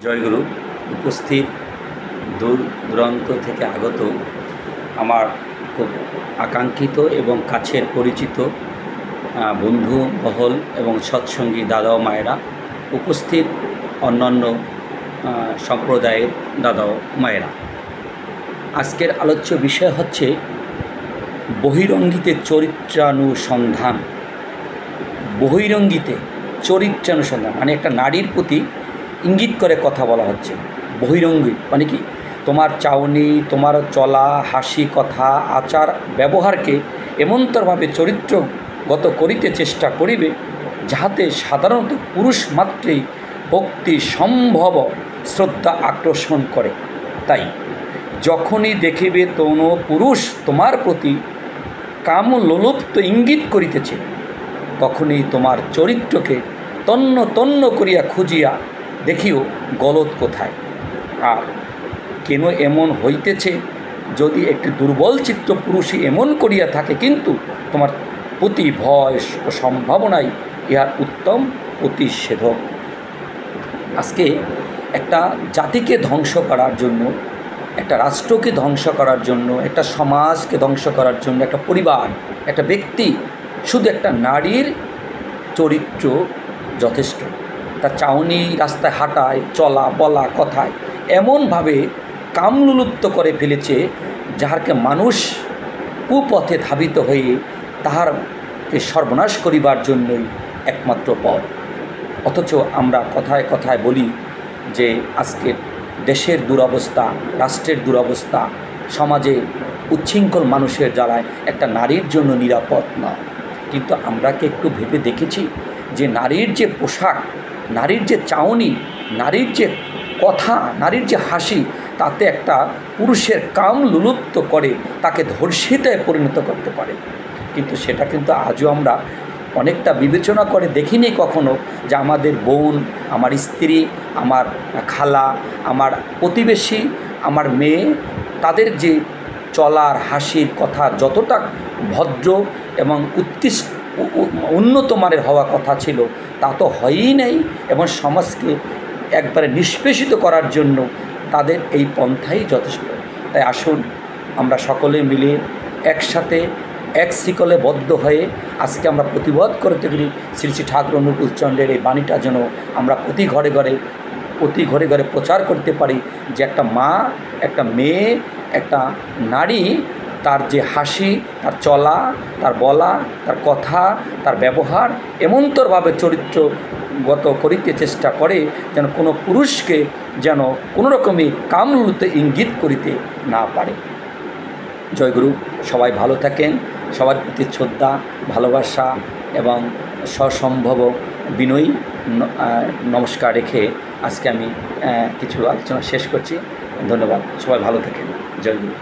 জয়গুরু। উপস্থিত দূর দূরান্ত থেকে আগত আমার খুব আকাঙ্ক্ষিত এবং কাছের পরিচিত বন্ধু মহল এবং সৎসঙ্গী দাদা ও মায়েরা, উপস্থিত অন্যান্য সম্প্রদায়ের দাদা ও মায়েরা, আজকের আলোচ্য বিষয় হচ্ছে বহিরঙ্গিতে চরিত্রানুসন্ধান। বহিরঙ্গিতে চরিত্রানুসন্ধান মানে একটা নারীর প্রতি ইঙ্গিত করে কথা বলা হচ্ছে। বহিরঙ্গিত মানে কি? তোমার চাউনি, তোমার চলা, হাসি, কথা, আচার ব্যবহারকে এমনতরভাবে চরিত্রগত করিতে চেষ্টা করিবে যাহাতে সাধারণত পুরুষ মাত্রেই ভক্তি সম্ভব শ্রদ্ধা আকর্ষণ করে। তাই যখনই দেখিবে কোনো পুরুষ তোমার প্রতি কামলোলুপ্ত ইঙ্গিত করিতেছে, তখনই তোমার চরিত্রকে তন্ন তন্ন করিয়া খুঁজিয়া দেখিও গলত কোথায়। আর কেন এমন হইতেছে? যদি একটি দুর্বল চিত্ত পুরুষই এমন করিয়া থাকে, কিন্তু তোমার প্রতি ভয় ও সম্ভাবনাই ইহার উত্তম প্রতিষেধক। আজকে একটা জাতিকে ধ্বংস করার জন্য, একটা রাষ্ট্রকে ধ্বংস করার জন্য, একটা সমাজকে ধ্বংস করার জন্য, একটা পরিবার, একটা ব্যক্তি, শুধু একটা নারীর চরিত্র যথেষ্ট। তার চাউনি, রাস্তায় হাঁটায়, চলা বলা, কথায় এমনভাবে কামলুলুপ্ত করে ফেলেছে, যাহাকে মানুষ কুপথে ধাবিত হয়ে তাহারকে সর্বনাশ করিবার জন্যই একমাত্র পথ। অথচ আমরা কথায় কথায় বলি যে আজকে দেশের দুরবস্থা, রাষ্ট্রের দুরবস্থা, সমাজে উচ্ছৃঙ্খল মানুষের জ্বালায় একটা নারীর জন্য নিরাপদ না। কিন্তু আমরা কি একটু ভেবে দেখেছি যে নারীর যে পোশাক, নারীর যে চাউনি, নারীর যে কথা, নারীর যে হাসি, তাতে একটা পুরুষের কাম লুলুপ্ত করে, তাকে ধর্ষিতায় পরিণত করতে পারে। কিন্তু সেটা কিন্তু আজও আমরা অনেকটা বিবেচনা করে দেখিনি কখনো, যে আমাদের বোন, আমার স্ত্রী, আমার খালা, আমার প্রতিবেশী, আমার মেয়ে, তাদের যে চলার, হাসির, কথা যতটা ভদ্র এবং উন্নত মানের হওয়া কথা ছিল, তা তো হয়ই নাই। এবং সমাজকে একবারে নিষ্পেষিত করার জন্য তাদের এই পন্থাই যথেষ্ট। তাই আসুন আমরা সকলে মিলে একসাথে এক শিকলে বদ্ধ হয়ে আজকে আমরা প্রতিবাদ করতে পারি শ্রী শ্রী ঠাকুর অনুকূলচন্দ্রের এই বাণীটা যেন আমরা প্রতি ঘরে ঘরে প্রচার করতে পারি, যে একটা মা, একটা মেয়ে, একটা নারী, তার যে হাসি, তার চলা, তার বলা, তার কথা, তার ব্যবহার এমনতরভাবে চরিত্রগত করিতে চেষ্টা করে যেন কোনো পুরুষকে যেন কোনো রকমই কামলুলুপ্ত ইঙ্গিত করিতে না পারে। জয়গুরু। সবাই ভালো থাকেন। সবার প্রতি শ্রদ্ধা, ভালোবাসা এবং সসম্ভব বিনয়ী নমস্কার রেখে আজকে আমি কিছু আলোচনা শেষ করছি। ধন্যবাদ। সবাই ভালো থাকেন। জয়গুরু।